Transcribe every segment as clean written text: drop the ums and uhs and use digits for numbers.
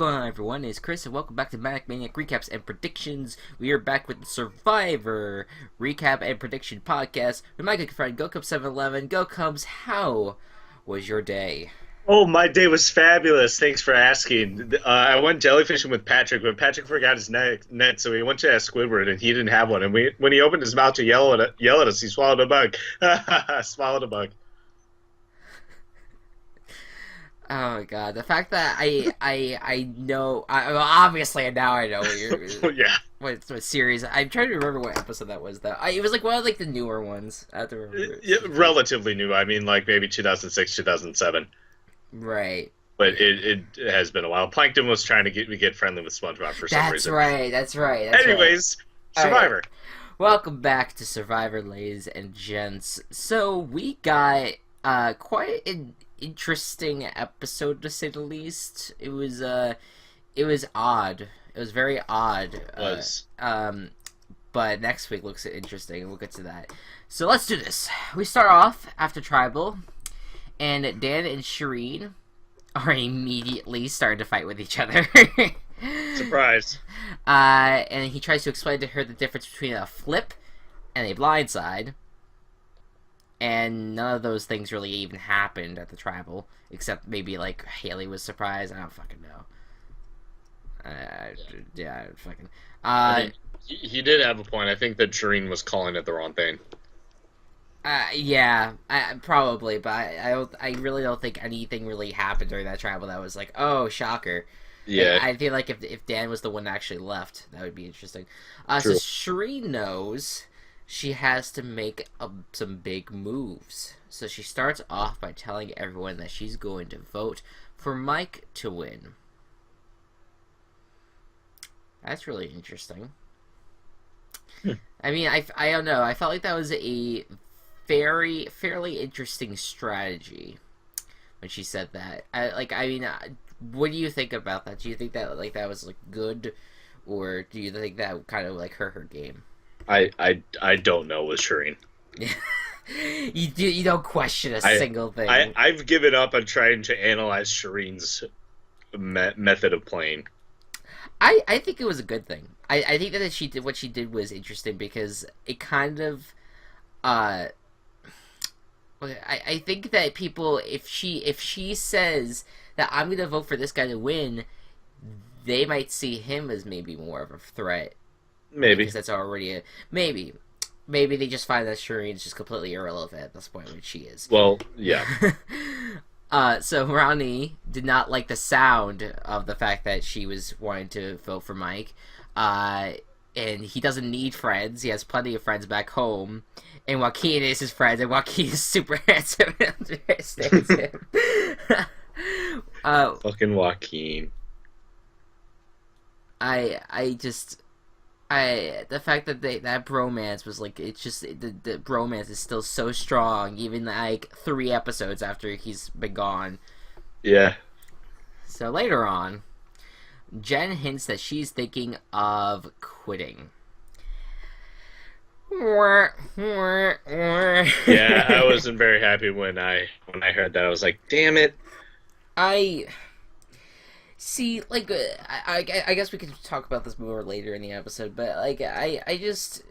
going on, everyone? It's Chris, and welcome back to Maniac Recaps and Predictions. We are back with the Survivor Recap and Prediction Podcast with my good friend Gocubs711. Go Cubs, how was your day? Oh, my day was fabulous. Thanks for asking. I went jellyfishing with Patrick, but Patrick forgot his net, so we went to ask Squidward, and he didn't have one. And when he opened his mouth to yell at us, he swallowed a bug. Swallowed a bug. Oh my god, the fact that I know, well, obviously now I know what you're, Yeah. what series. I'm trying to remember what episode that was, though. It was like one of like the newer ones. I have to remember. Yeah, relatively new. I mean, like maybe 2006, 2007. Right. But it has been a while. Plankton was trying to get friendly with SpongeBob for some reason. That's right. Anyways, right. Survivor. Right. Welcome back to Survivor, ladies and gents. So we got quite an interesting episode, to say the least. It was odd. It was very odd. It was. But next week looks interesting. We'll get to that. So let's do this. We start off after Tribal, and Dan and Shireen are immediately starting to fight with each other. Surprise. And he tries to explain to her the difference between a flip and a blindside. And none of those things really even happened at the Tribal, except maybe like Haley was surprised. I don't fucking know. Yeah, fucking. He did have a point. I think that Shireen was calling it the wrong thing. Yeah, probably, but I really don't think anything really happened during that Tribal that was like, oh, shocker. Yeah. I feel like if Dan was the one that actually left, that would be interesting. True. So Shireen knows she has to make some big moves. So she starts off by telling everyone that she's going to vote for Mike to win. That's really interesting. I mean, I don't know. I felt like that was a fairly interesting strategy when she said that. What do you think about that? Do you think that that was like good, or do you think that kind of like hurt her game? I don't know with Shireen. You don't question a single thing. I've given up on trying to analyze Shireen's method of playing. I think it was a good thing. I think that what she did was interesting because it kind of I think that people, if she says that I'm gonna vote for this guy to win, they might see him as maybe more of a threat. Maybe because that's already maybe they just find that Shireen is just completely irrelevant at this point, which she is. Well, yeah. So Ronnie did not like the sound of the fact that she was wanting to vote for Mike. And he doesn't need friends. He has plenty of friends back home. And Joaquin is his friend, and Joaquin is super handsome and understands him. Fucking Joaquin. The fact that that bromance was like, it's just, the bromance is still so strong, even like 3 episodes after he's been gone. Yeah. So later on, Jen hints that she's thinking of quitting. Yeah, I wasn't very happy when I heard that. I was like, damn it. I see, like, I guess we could talk about this more later in the episode, but like, I just,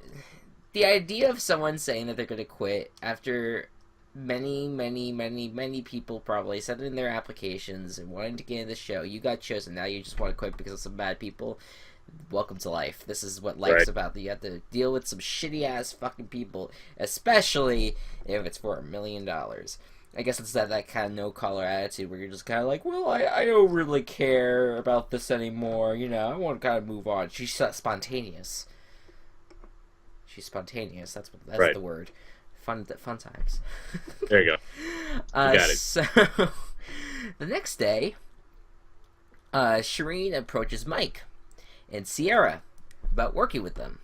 the idea of someone saying that they're gonna quit after many people probably sent in their applications and wanting to get in the show, you got chosen, now you just want to quit because of some bad people. Welcome to life. This is what life's about. You have to deal with some shitty ass fucking people, especially if it's for $1 million. I guess it's that kind of no-collar attitude where you're just kind of like, well, I don't really care about this anymore, you know, I want to kind of move on. She's spontaneous. That's the word. Fun times. There you go. You got it. So, the next day, Shireen approaches Mike and Sierra about working with them.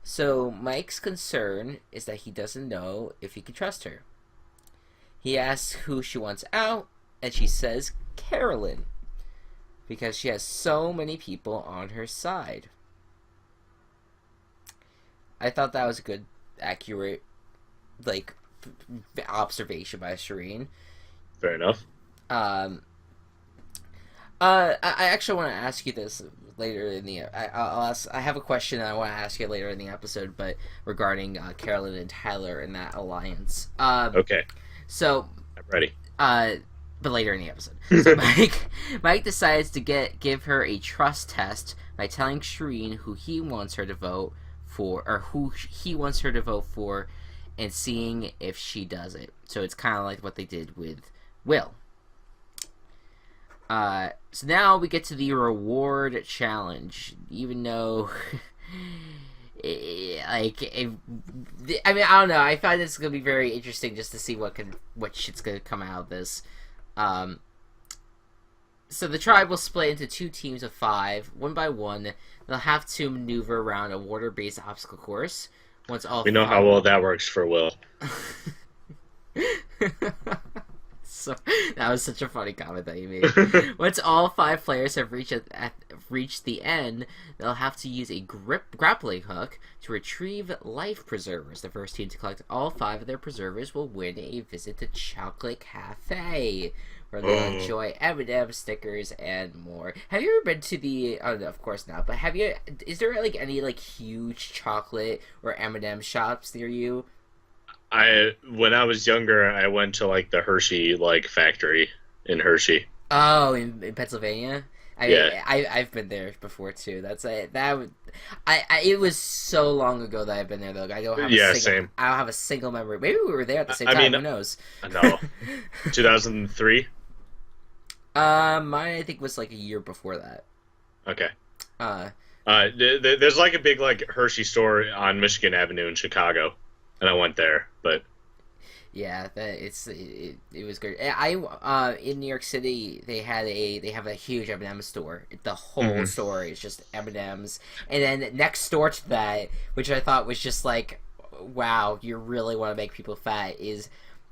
So Mike's concern is that he doesn't know if he can trust her. He asks who she wants out, and she says Carolyn, because she has so many people on her side. I thought that was a good, accurate, like, observation by Shireen. Fair enough. I actually want to ask you this later in the. I'll ask. I have a question I want to ask you later in the episode, but regarding Carolyn and Tyler and that alliance. Okay, So, I'm ready. uh, but later in the episode. So Mike decides to give her a trust test by telling Shireen who he wants her to vote for, or who he wants her to vote for, and seeing if she does it. So it's kind of like what they did with Will. So now we get to the reward challenge. Even though, I mean, I don't know. I find this gonna be very interesting just to see what shit's gonna come out of this. So the tribe will split into 2 teams of 5, one by one. They'll have to maneuver around a water-based obstacle course. Once all We know how well that works for Will. So that was such a funny comment that you made. Once all 5 players have reached the end, they'll have to use a grappling hook to retrieve life preservers. The first team to collect all 5 of their preservers will win a visit to Chocolate Cafe, where they'll enjoy M&M stickers and more. Have you ever been to the? Oh, no, of course not. But have you? Is there like any like huge chocolate or M&M shops near you? When I was younger, I went to like the Hershey like factory in Hershey. Oh, in Pennsylvania. Yeah. I've been there before too. That's it. It was so long ago that I've been there though. I don't have same. I don't have a single memory. Maybe we were there at the same time. Who knows? No, 2003. Mine I think was like a year before that. Okay. There's like a big like Hershey store on Michigan Avenue in Chicago, and I went there, but. Yeah, it was great. I in New York City they have a huge M&M store. The whole store is just M&Ms, and then next door to that, which I thought was just like, wow, you really want to make people fat is.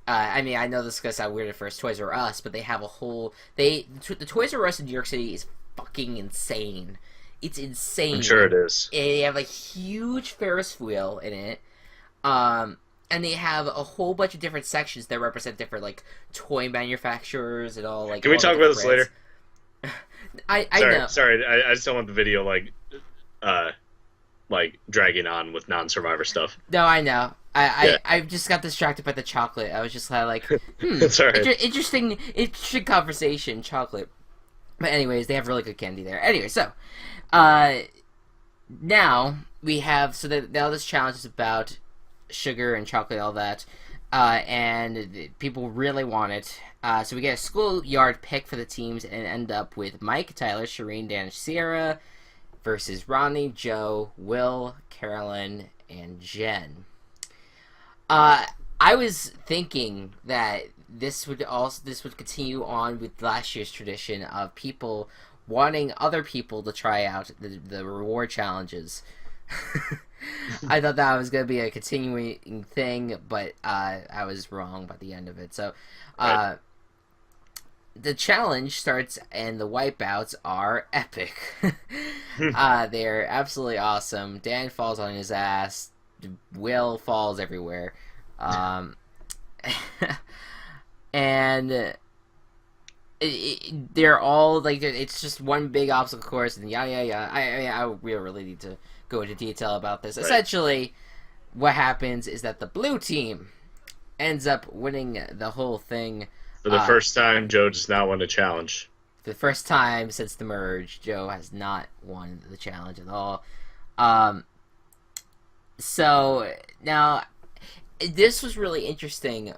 I mean, I know this is gonna sound weird at first, Toys R Us, but they have a whole the Toys R Us in New York City is fucking insane. It's insane. I'm sure it is. They have a huge Ferris wheel in it. And they have a whole bunch of different sections that represent different, like, toy manufacturers and all, like... Can we talk about this later? I know. Sorry, I just don't want the video, like, dragging on with non-Survivor stuff. No, I know. I just got distracted by the chocolate. I was just kind of like, Sorry. interesting conversation, chocolate. But anyways, they have really good candy there. Anyway, so, now we have... now this challenge is about... sugar and chocolate, all that, and people really want it. So we get a schoolyard pick for the teams and end up with Mike, Tyler, Shireen, Dan, Sierra versus Ronnie, Joe, Will, Carolyn, and Jen. I was thinking that this would continue on with last year's tradition of people wanting other people to try out the reward challenges. I thought that was going to be a continuing thing, but I was wrong by the end of it. So, the challenge starts, and the wipeouts are epic. They're absolutely awesome. Dan falls on his ass. Will falls everywhere. And they're all, like, it's just one big obstacle course, and yada, yada, yada. We don't really need to go into detail about this. Right. Essentially, what happens is that the blue team ends up winning the whole thing. For the first time, Joe does not win a challenge. For the first time since the merge, Joe has not won the challenge at all. So, now, this was really interesting.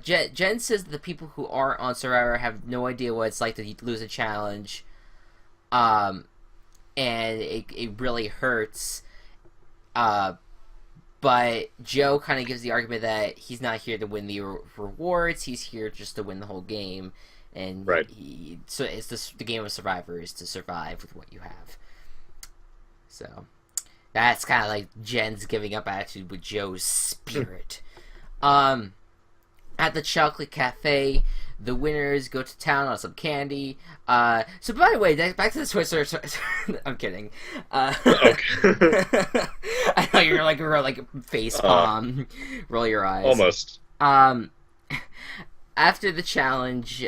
Jen says that the people who are on Survivor have no idea what it's like to lose a challenge. And it really hurts. But Joe kind of gives the argument that he's not here to win the rewards. He's here just to win the whole game. And right. So it's the game of Survivor is to survive with what you have. So that's kind of like Jen's giving up attitude with Joe's spirit. At the Chocolate Cafe, the winners go to town on some candy. So by the way, back to the Twister. I'm kidding. Okay. I thought you were like face palm, roll your eyes. Almost. After the challenge,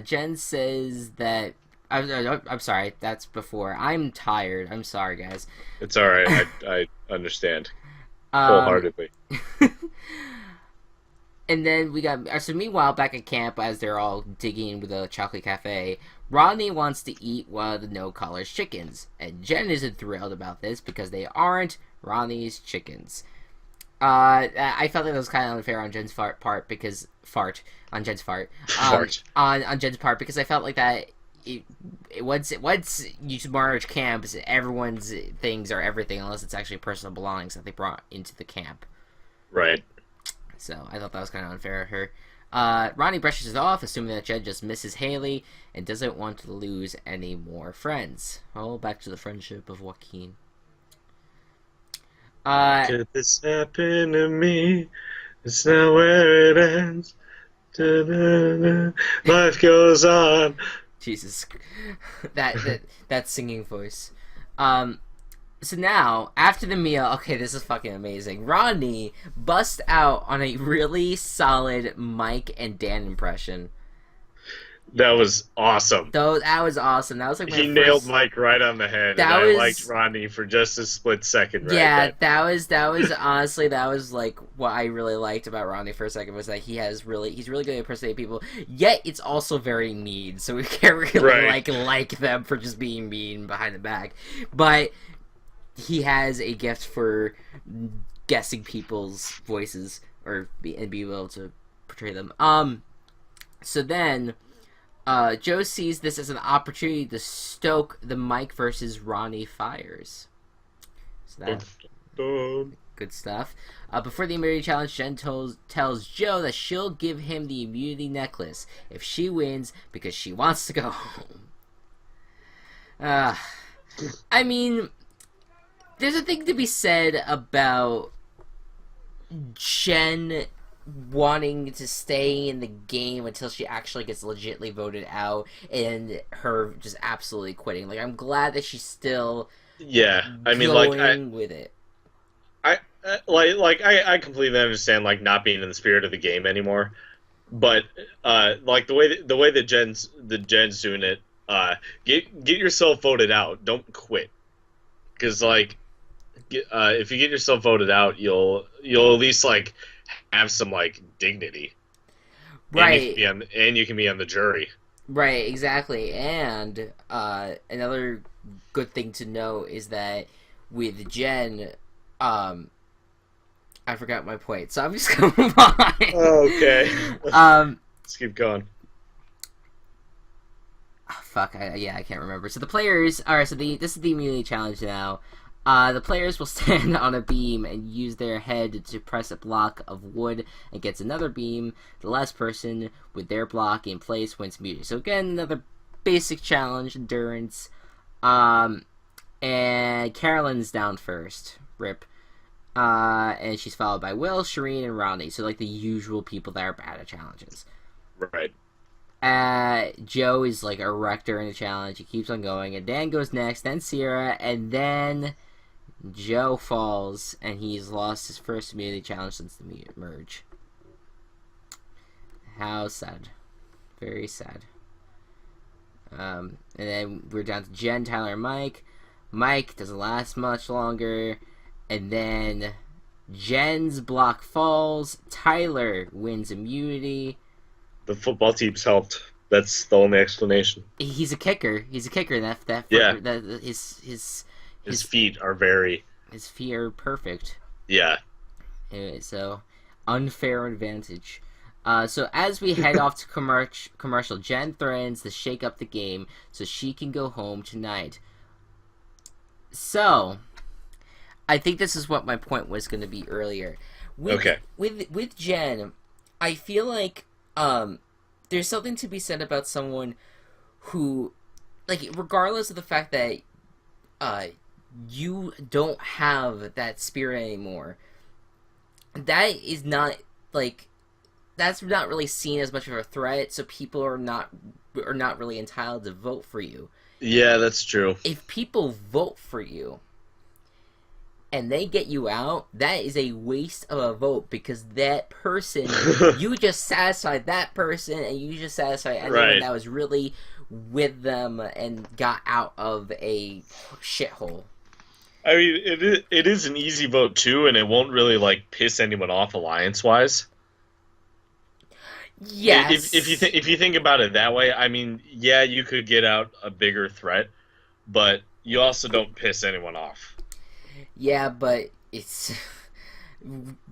Jen says that I'm sorry. That's before. I'm tired. I'm sorry, guys. It's all right. I understand Um, wholeheartedly. and then we got so meanwhile back at camp as they're all digging with the chocolate cafe, Rodney wants to eat one of the No Collar's chickens, and Jen isn't thrilled about this because they aren't Rodney's chickens. I felt like that was kind of unfair on Jen's part because on Jen's on Jen's part because I felt like that. Once you merge camps, everyone's things are everything unless it's actually personal belongings that they brought into the camp. Right. So I thought that was kind of unfair of her. Ronnie brushes it off, assuming that Jen just misses Haley and doesn't want to lose any more friends. Oh, back to the friendship of Joaquin. Could this happen to me? It's not where it ends. Da-da-da. Life goes on. Jesus, that singing voice. So now, after the meal, okay, this is fucking amazing. Rodney busts out on a really solid Mike and Dan impression. That was awesome. That was awesome. That was like he nailed Mike right on the head. And I liked Rodney for just a split second. Yeah, that was honestly that was like what I really liked about Rodney for a second was that he's really good at impersonating people. Yet it's also very mean, so we can't really like them for just being mean behind the back. But he has a gift for guessing people's voices and be able to portray them. So then. Joe sees this as an opportunity to stoke the Mike versus Ronnie fires. So that's good stuff. Before the immunity challenge, Jen tells Joe that she'll give him the immunity necklace if she wins because she wants to go home. I mean, there's a thing to be said about Jen wanting to stay in the game until she actually gets legitimately voted out and her just absolutely quitting. Like, I'm glad that she's still going with it. I completely understand like not being in the spirit of the game anymore, but like the way that Jen's doing it, get yourself voted out. Don't quit, because like if you get yourself voted out, you'll at least like have some like dignity, right? And you can be on the jury, right? Exactly. And another good thing to know is that with Jen, I forgot my point, so I'm just gonna move on. Okay. Let's keep going. Oh, fuck. I can't remember. So the players. All right. So this is the immunity challenge now. The players will stand on a beam and use their head to press a block of wood against another beam. The last person with their block in place wins immunity. So again, another basic challenge, endurance. And Carolyn's down first. Rip. And she's followed by Will, Shireen, and Rodney. So like the usual people that are bad at challenges. Right. Joe is like a rector in the challenge. He keeps on going. And Dan goes next, then Sierra, and then Joe falls, and he's lost his first immunity challenge since the merge. How sad. Very sad. And then we're down to Jen, Tyler, and Mike. Mike doesn't last much longer. And then Jen's block falls. Tyler wins immunity. The football team's helped. That's the only explanation. He's a kicker. Yeah. His feet are very... His feet are perfect. Yeah. Anyway, so unfair advantage. So as we head off to commercial, Jen threatens to shake up the game so she can go home tonight. So, I think this is what my point was going to be earlier. With Jen, I feel like there's something to be said about someone who, like, regardless of the fact that you don't have that spirit anymore, that is not, like, that's not really seen as much of a threat, so people are not really entitled to vote for you. Yeah, that's true. If people vote for you and they get you out, that is a waste of a vote, because that person, you just satisfied that person, and you just satisfied anyone that was really with them and got out of a shithole. I mean, it is an easy vote too, and it won't really like piss anyone off alliance wise. Yes. If you think about it that way, I mean, yeah, you could get out a bigger threat, but you also don't piss anyone off. Yeah, but it's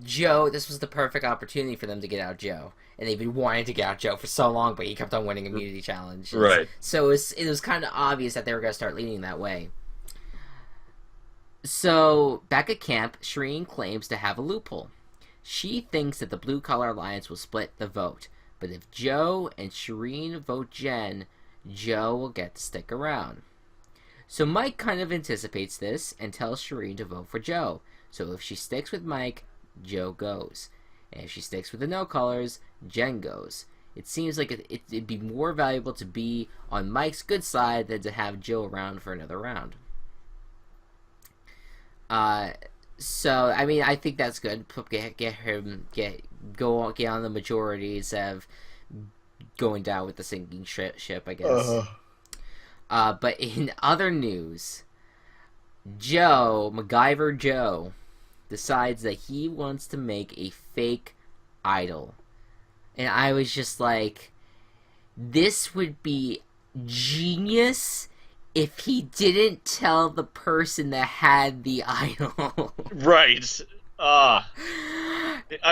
Joe. This was the perfect opportunity for them to get out Joe, and they've been wanting to get out Joe for so long, but he kept on winning immunity challenges. Right. So it was kind of obvious that they were going to start leaning that way. So back at camp, Shireen claims to have a loophole. She thinks that the Blue Collar Alliance will split the vote, but if Joe and Shireen vote Jen, Joe will get to stick around. So Mike kind of anticipates this and tells Shireen to vote for Joe. So if she sticks with Mike, Joe goes. And if she sticks with the no colors, Jen goes. It seems like it'd be more valuable to be on Mike's good side than to have Joe around for another round. So I mean, I think that's good. Get on the majorities of going down with the sinking ship, I guess. But in other news, MacGyver Joe, decides that he wants to make a fake idol. And I was just like, this would be genius if he didn't tell the person that had the idol. Right. I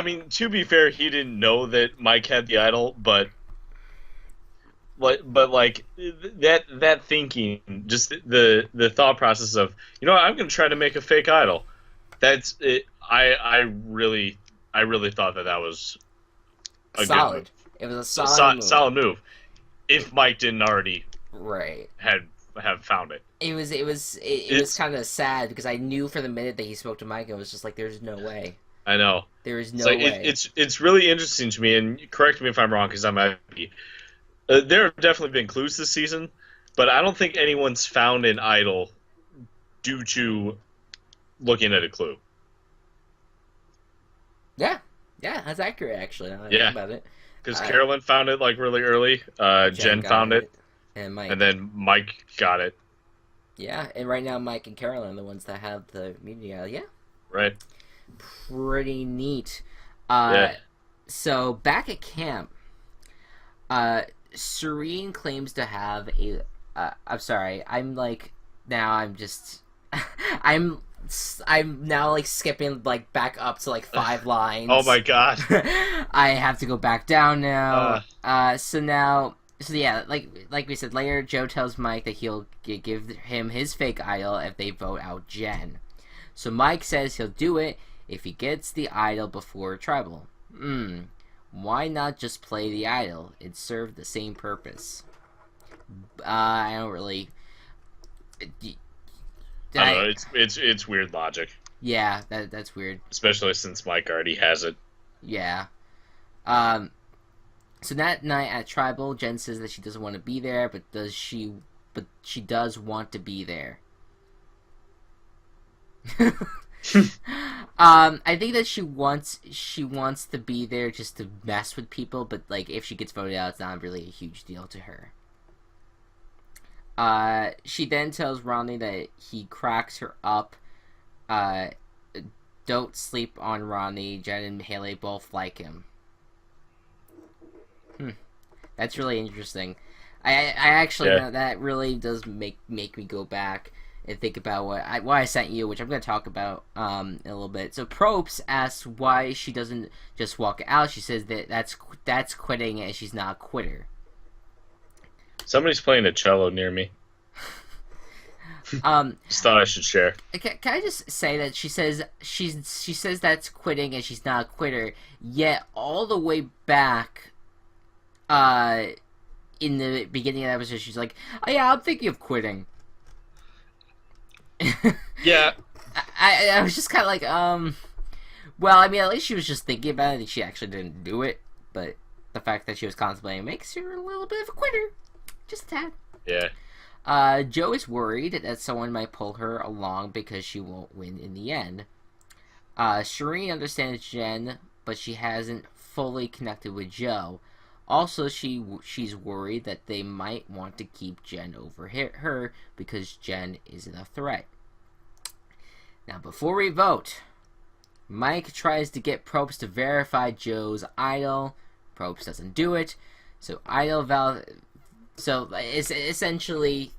mean, to be fair, he didn't know that Mike had the idol, but like that thinking, just the thought process of, you know what, I'm going to try to make a fake idol. That's it. I really thought that was a solid. Good move. It was a solid move. If Mike didn't already have found it. It was kind of sad because I knew for the minute that he spoke to Mike, it was just like, there's no way. I know. There is no way. It's really interesting to me, and correct me if I'm wrong because I might be. There have definitely been clues this season, but I don't think anyone's found an idol due to looking at a clue. Yeah, that's accurate actually. Now that I think about it, because Carolyn found it like really early. Jen found it, and Mike, and then Mike got it. Yeah, and right now Mike and Carolyn are the ones that have the immunity idol. Yeah, right. Pretty neat. Yeah. So back at camp, Serene claims to have a. I'm sorry. I'm like now. I'm just. I'm now like skipping like back up to like 5 lines. Oh my god. I have to go back down now. So yeah, like we said later, Joe tells Mike that he'll give him his fake idol if they vote out Jen. So Mike says he'll do it if he gets the idol before Tribal. Why not just play the idol? It served the same purpose. I don't really. I don't know, it's weird logic. Yeah, that's weird. Especially since Mike already has it. Yeah. So that night at Tribal, Jen says that she doesn't want to be there, but she does want to be there. I think that she wants to be there just to mess with people, but like if she gets voted out, it's not really a huge deal to her. She then tells Ronnie that he cracks her up. Don't sleep on Ronnie. Jen and Haley both like him. That's really interesting. I actually know that really does make me go back and think about why I sent you, which I'm going to talk about in a little bit. So Probst asks why she doesn't just walk out. She says that that's quitting and she's not a quitter. Somebody's playing a cello near me. Just thought I should share. Can I just say that she says that's quitting and she's not a quitter, yet all the way back in the beginning of the episode she's like, oh yeah, I'm thinking of quitting. Yeah. I was just kind of like, well, I mean, at least she was just thinking about it and she actually didn't do it, but the fact that she was contemplating makes her a little bit of a quitter. Just a tad. Yeah. Joe is worried that someone might pull her along because she won't win in the end. Shireen understands Jen, but she hasn't fully connected with Joe. Also, she's worried that they might want to keep Jen over her because Jen isn't a threat. Now, before we vote, Mike tries to get Probst to verify Joe's idol. Probst doesn't do it. So So it's essentially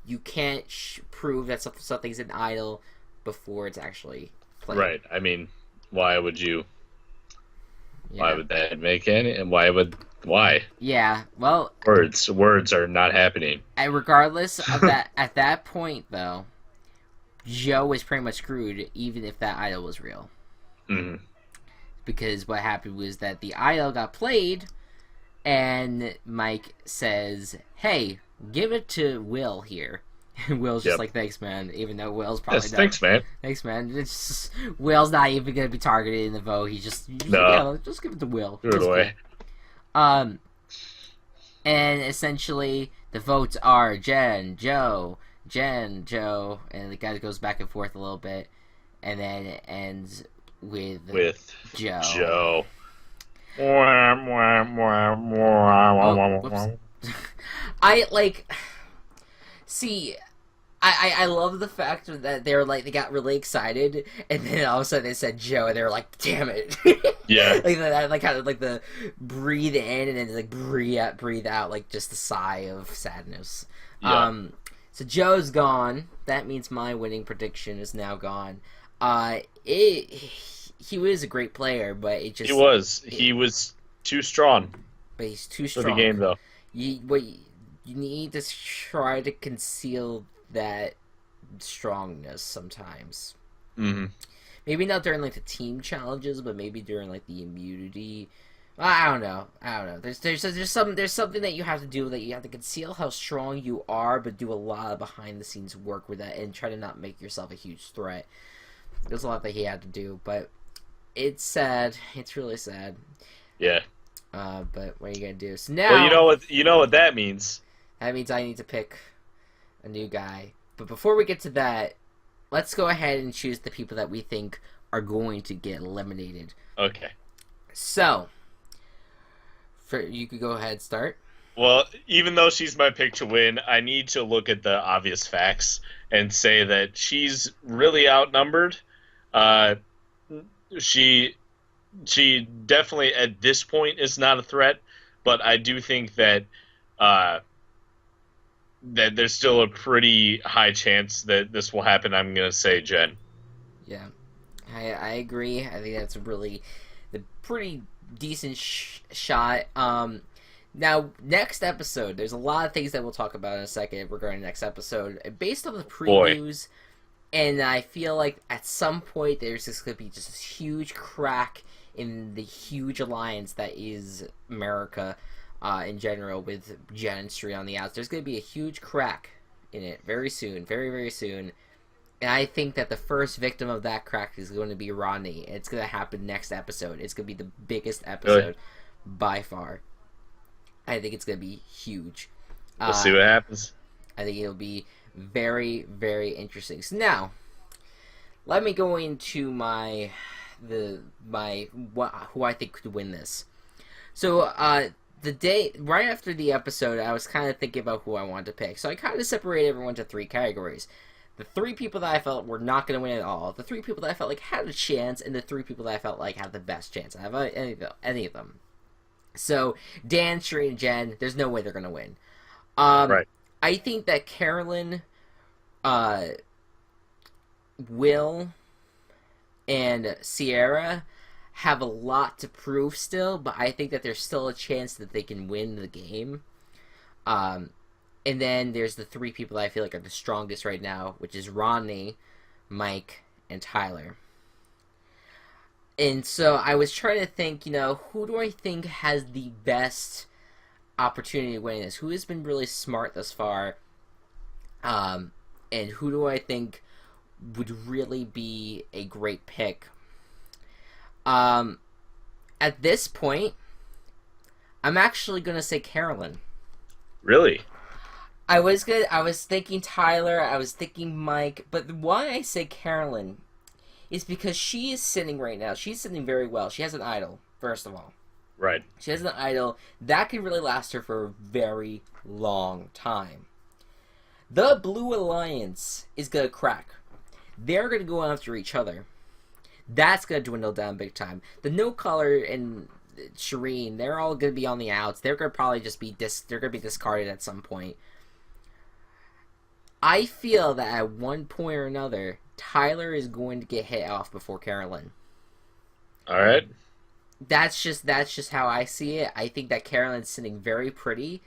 you can't prove that something's an idol before it's actually played. Right. I mean, why would you? Yeah. Why would that make any? And why? Yeah. Well, words are not happening. And regardless of that, at that point though, Joe was pretty much screwed, even if that idol was real. Mm-hmm. Because what happened was that the idol got played, and Mike says, "Hey, give it to Will here." And Will's just like, "Thanks, man." Even though Will's probably not. Thanks, man. Thanks, man. It's just, Will's not even gonna be targeted in the vote. He's just give it to Will. Throw it away. And essentially the votes are Jen, Joe, and the guy goes back and forth a little bit, and then it ends with Joe. I love the fact that they got really excited, and then all of a sudden they said Joe, and they were like, "Damn it!" Yeah, like kind of like the breathe in and then like breathe out, like just a sigh of sadness. Yeah. So Joe's gone. That means my winning prediction is now gone. He was a great player, but he was too strong. But he's too strong for the game, though. You need to try to conceal that strongness sometimes. Mm-hmm. Maybe not during like the team challenges, but maybe during like the immunity. I don't know. There's something that you have to do, that you have to conceal how strong you are, but do a lot of behind the scenes work with that and try to not make yourself a huge threat. There's a lot that he had to do, but it's sad. It's really sad. Yeah. But what are you gonna do? So now, well, you know what that means. That means I need to pick a new guy. But before we get to that, let's go ahead and choose the people that we think are going to get eliminated. Okay. So, you could go ahead and start. Well, even though she's my pick to win, I need to look at the obvious facts and say that she's really outnumbered. She definitely at this point is not a threat, but I do think that that there's still a pretty high chance that this will happen. I'm going to say Jen. Yeah, I agree. I think that's a pretty decent shot. Now, next episode, there's a lot of things that we'll talk about in a second regarding the next episode. Based on the previews, and I feel like at some point there's just going to be just this huge crack in the huge alliance that is America in general, with Jen and Sri on the outs. There's going to be a huge crack in it very soon, very, very soon. And I think that the first victim of that crack is going to be Rodney. It's going to happen next episode. It's going to be the biggest episode by far. I think it's going to be huge. We'll see what happens. I think it'll be very, very interesting. So now, let me go into who I think could win this. So, the day right after the episode, I was kind of thinking about who I wanted to pick. So I kind of separated everyone into 3 categories. The 3 people that I felt were not going to win at all, the 3 people that I felt like had a chance, and the 3 people that I felt like had the best chance. I have any of them. So Dan, Sheree, and Jen, there's no way they're going to win. Right. I think that Carolyn, Will, and Sierra have a lot to prove still, but I think that there's still a chance that they can win the game. And then there's the 3 people that I feel like are the strongest right now, which is Rodney, Mike, and Tyler. And so I was trying to think, who do I think has the best opportunity to win this? Who has been really smart thus far? And who do I think would really be a great pick? At this point, I'm actually going to say Carolyn. Really? I was thinking Tyler, I was thinking Mike, but why I say Carolyn is because she is sitting right now. She's sitting very well. She has an idol, first of all. Right. She has an idol that can really last her for a very long time. The Blue Alliance is gonna crack. They're gonna go after each other. That's gonna dwindle down big time. The No Color and Shireen, they're all gonna be on the outs. They're gonna probably just be they're gonna be discarded at some point. I feel that at one point or another, Tyler is going to get hit off before Carolyn. All right. That's just how I see it. I think that Carolyn's sitting very pretty.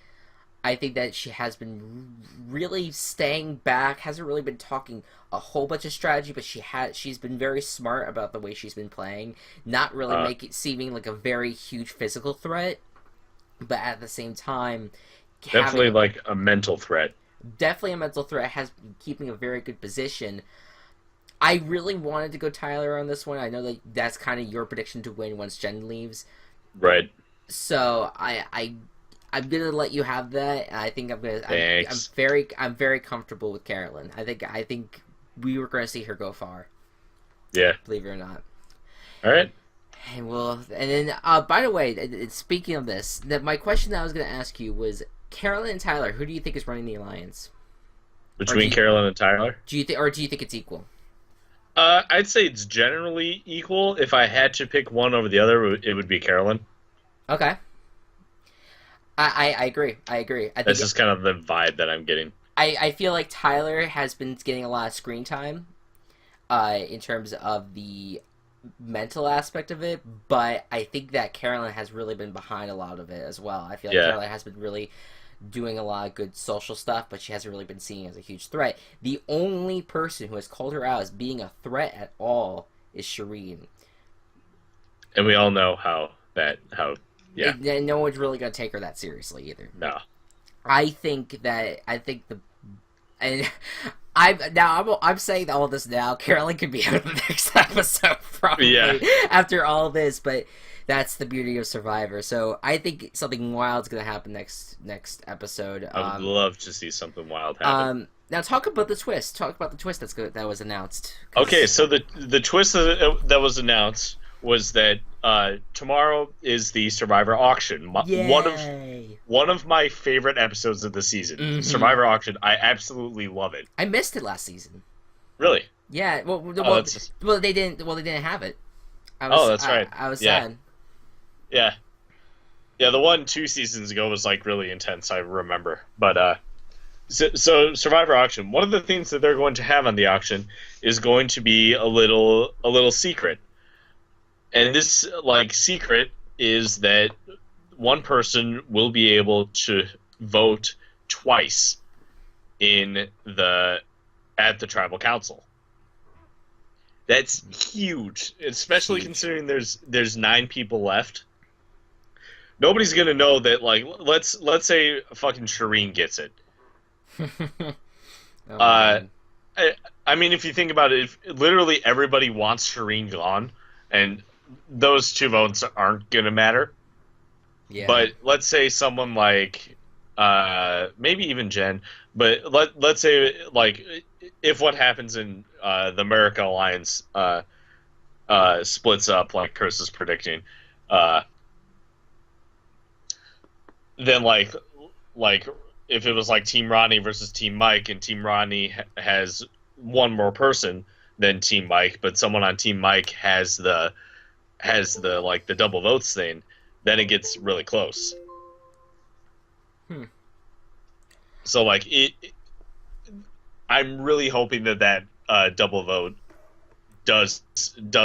I think that she has been really staying back, hasn't really been talking a whole bunch of strategy, but she's been very smart about the way she's been playing, not really make it seeming like a very huge physical threat, but at the same time, definitely like a mental threat. Definitely a mental threat, has been keeping a very good position. I really wanted to go Tyler on this one. I know that that's kind of your prediction to win once Jen leaves. Right. So I'm gonna let you have that. I think I'm gonna. Thanks. I'm very comfortable with Carolyn. I think we were gonna see her go far. Yeah. Believe it or not. All right. And then by the way, speaking of this, my question that I was gonna ask you was Carolyn and Tyler. Who do you think is running the alliance? Between Carolyn and Tyler? Do you think it's equal? I'd say it's generally equal. If I had to pick one over the other, it would be Carolyn. Okay. I agree. I think that's just kind of the vibe that I'm getting. I feel like Tyler has been getting a lot of screen time in terms of the mental aspect of it, but I think that Carolyn has really been behind a lot of it as well. I feel like Carolyn has been really doing a lot of good social stuff, but she hasn't really been seen as a huge threat. The only person who has called her out as being a threat at all is Shireen. And we all know how. Yeah. And no one's really going to take her that seriously either. No. I'm saying all this now. Carolyn could be out of the next episode probably after all this, but that's the beauty of Survivor. So I think something wild's gonna happen next episode. I would love to see something wild happen. Now talk about the twist. Talk about the twist that was announced. Okay, so the twist that was announced was that tomorrow is the Survivor auction. One of my favorite episodes of the season. Mm-hmm. Survivor auction. I absolutely love it. I missed it last season. Really? Yeah. Well, they didn't have it. That's right. I was sad. Yeah. Yeah, the one 2 seasons ago was like really intense, I remember. But so Survivor auction, one of the things that they're going to have on the auction is going to be a little secret. And this secret is that one person will be able to vote twice at the tribal council. That's huge, especially considering there's 9 people left. Nobody's gonna know that. Let's say fucking Shireen gets it. I mean, if you think about it, if literally everybody wants Shireen gone, and those 2 votes aren't gonna matter. Yeah. But let's say someone like maybe even Jen, but let's say if what happens in the America Alliance splits up like Chris is predicting, then if it was like Team Ronnie versus Team Mike, and Team Ronnie has one more person than Team Mike, but someone on Team Mike has the double votes thing, then it gets really close. So I'm really hoping that double vote does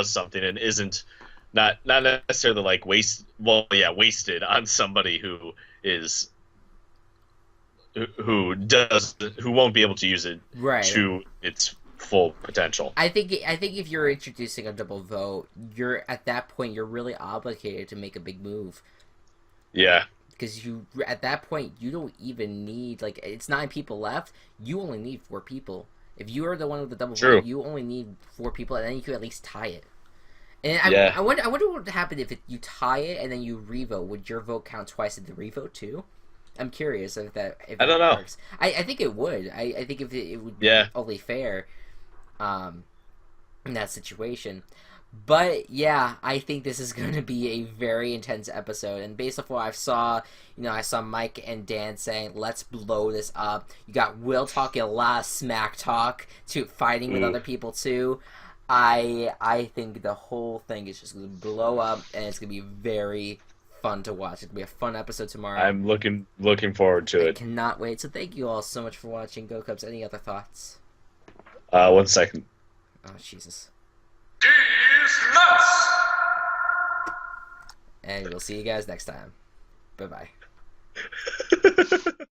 something and isn't not necessarily wasted on somebody who won't be able to use it to its full potential. I think if you're introducing a double vote, at that point you're really obligated to make a big move. Yeah. Because at that point you don't even need it's 9 people left. You only need 4 people. If you are the one with the double vote, you only need 4 people, and then you can at least tie it. And I wonder what would happen if you tie it and then you revote. Would your vote count twice in the revote too? I'm curious if that works. I think it would. I think if it would be only fair in that situation. But yeah, I think this is going to be a very intense episode. And based off what I saw, I saw Mike and Dan saying, "Let's blow this up." You got Will talking a lot of smack talk to fighting with other people too. I think the whole thing is just going to blow up, and it's going to be very fun to watch. It's going to be a fun episode tomorrow. I'm looking forward to it. I cannot wait. So thank you all so much for watching. Go Cubs. Any other thoughts? 1 second. Oh Jesus. These nuts! And we'll see you guys next time. Bye bye.